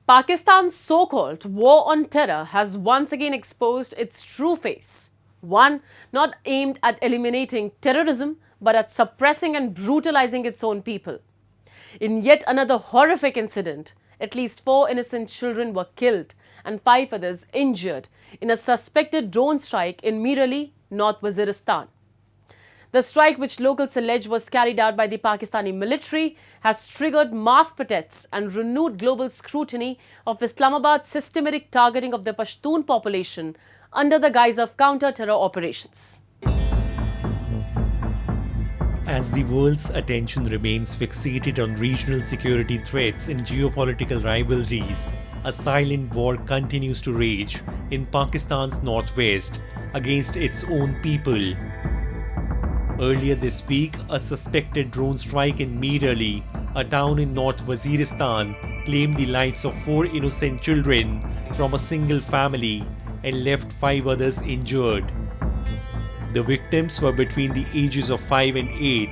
Pakistan's so-called war on terror has once again exposed its true face. One not aimed at eliminating terrorism, but at suppressing and brutalizing its own people. In yet another horrific incident, at least 4 innocent children were killed and 5 others injured in a suspected drone strike in Mir Ali, North Waziristan. The strike, which locals allege was carried out by the Pakistani military, has triggered mass protests and renewed global scrutiny of Islamabad's systematic targeting of the Pashtun population under the guise of counter-terror operations. As the world's attention remains fixated on regional security threats and geopolitical rivalries, a silent war continues to rage in Pakistan's northwest against its own people. Earlier this week, a suspected drone strike in Mir Ali, a town in North Waziristan, claimed the lives of 4 innocent children from a single family and left 5 others injured. The victims were between the ages of 5 and 8.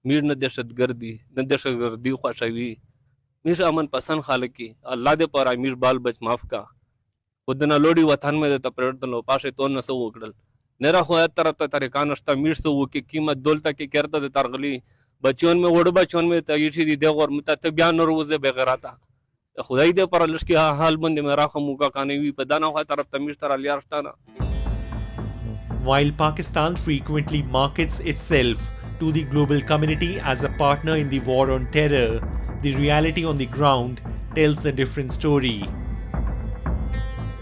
Mir na dehshatgardi khwashawi mir aman pasand khalaki Allah de para mir bal bach maaf ka udna lodi watan mein ta pravartan lo pashe ton na so ukdal nera khoya taraf ta tare kanasta mir so ki कीमत दौलता की करता de targli बच्चों में वड़ बच्चों में तयशी दी देवर मत बयान रोजे बेगराता खुदाई दे पर लश्की हाल बंद में राख मुका काने we पदाना khoya taraf tamir tar aliyarstana. While Pakistan frequently markets itself to the global community as a partner in the war on terror, the reality on the ground tells a different story.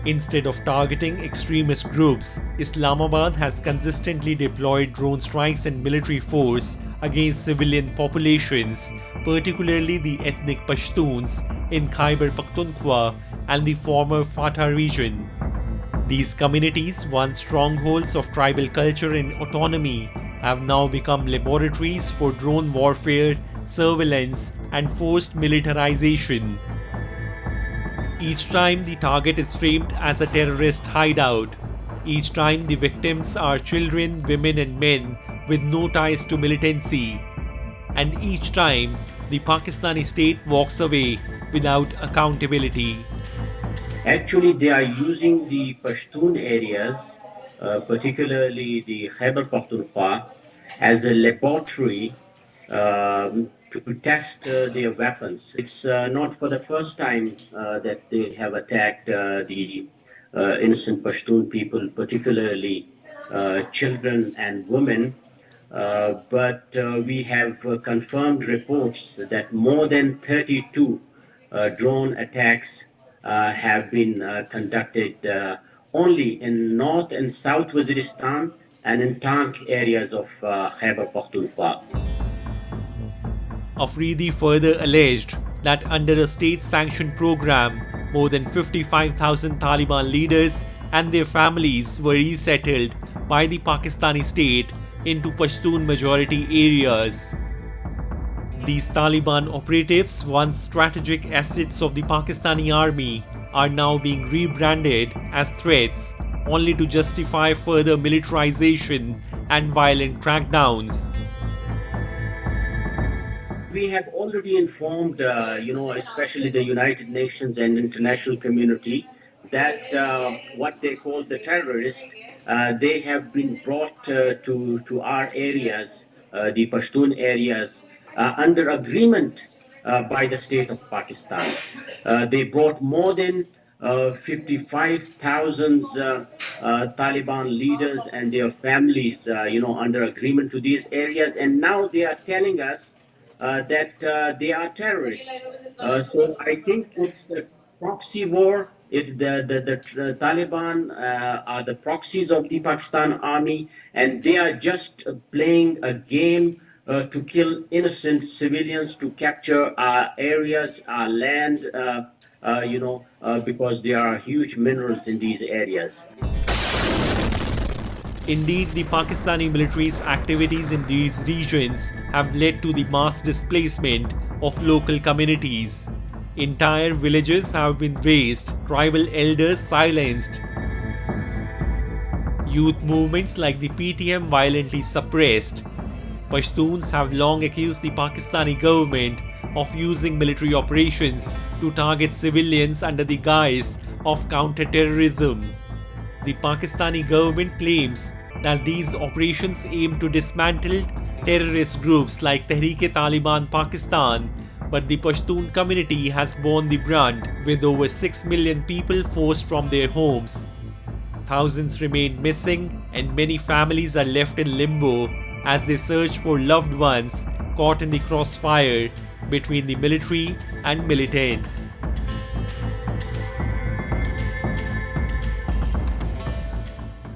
Instead of targeting extremist groups, Islamabad has consistently deployed drone strikes and military force against civilian populations, particularly the ethnic Pashtuns in Khyber Pakhtunkhwa and the former Fatah region. These communities, once strongholds of tribal culture and autonomy, have now become laboratories for drone warfare, surveillance, and forced militarization. Each time the target is framed as a terrorist hideout. Each time the victims are children, women, and men with no ties to militancy. And each time the Pakistani state walks away without accountability. Actually, they are using the Pashtun areas, particularly the Khyber Pakhtunkhwa, as a laboratory to test their weapons. It's not for the first time that they have attacked the innocent Pashtun people, particularly children and women. But we have confirmed reports that more than 32 drone attacks have been conducted only in North and South Waziristan and in Tank areas of Khyber Pakhtunkhwa. Afridi further alleged that under a state-sanctioned program, more than 55,000 Taliban leaders and their families were resettled by the Pakistani state into Pashtun majority areas. These Taliban operatives, once strategic assets of the Pakistani army, are now being rebranded as threats, only to justify further militarization and violent crackdowns. We have already informed, especially the United Nations and international community, that what they call the terrorists, they have been brought to our areas, the Pashtun areas, under agreement by the state of Pakistan. They brought more than 55,000 Taliban leaders and their families, under agreement to these areas, and now they are telling us that they are terrorists. So I think it's a proxy war. The Taliban are the proxies of the Pakistan army, and they are just playing a game to kill innocent civilians, to capture our areas, our land, because there are huge minerals in these areas. Indeed, the Pakistani military's activities in these regions have led to the mass displacement of local communities. Entire villages have been razed, tribal elders silenced. Youth movements like the PTM violently suppressed. Pashtuns have long accused the Pakistani government of using military operations to target civilians under the guise of counter-terrorism. The Pakistani government claims that these operations aim to dismantle terrorist groups like Tehreek-e-Taliban Pakistan, but the Pashtun community has borne the brunt, with over 6 million people forced from their homes. Thousands remain missing and many families are left in limbo as they search for loved ones caught in the crossfire between the military and militants.